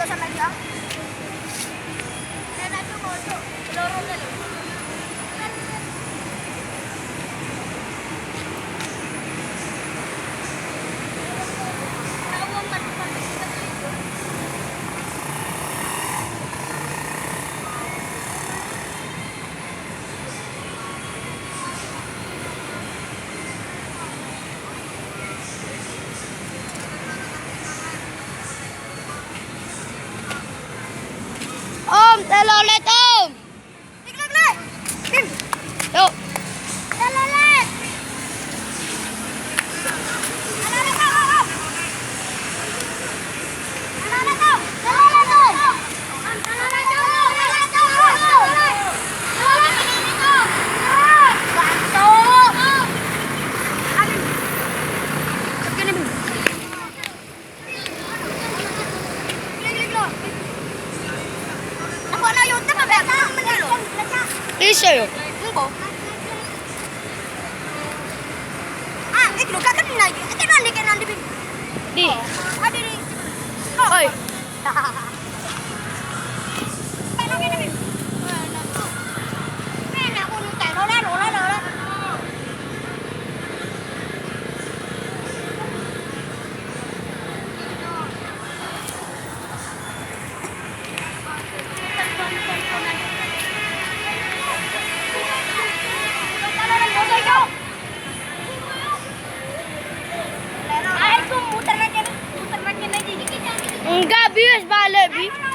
moto sa media. Kaya ito moto. Loro na lang. Talo ulit, Tiglag! Tim! Yo. Dalalit! Alala ka! Alala ka! Alala ka! Alala ka! Isa yun. Iklo ka kan na. Ito na likan ang libing. Di. Adi rin. Oy. Paano ka namin? Pena ko nung tayo. Lola. Enggak, bius balik, bi.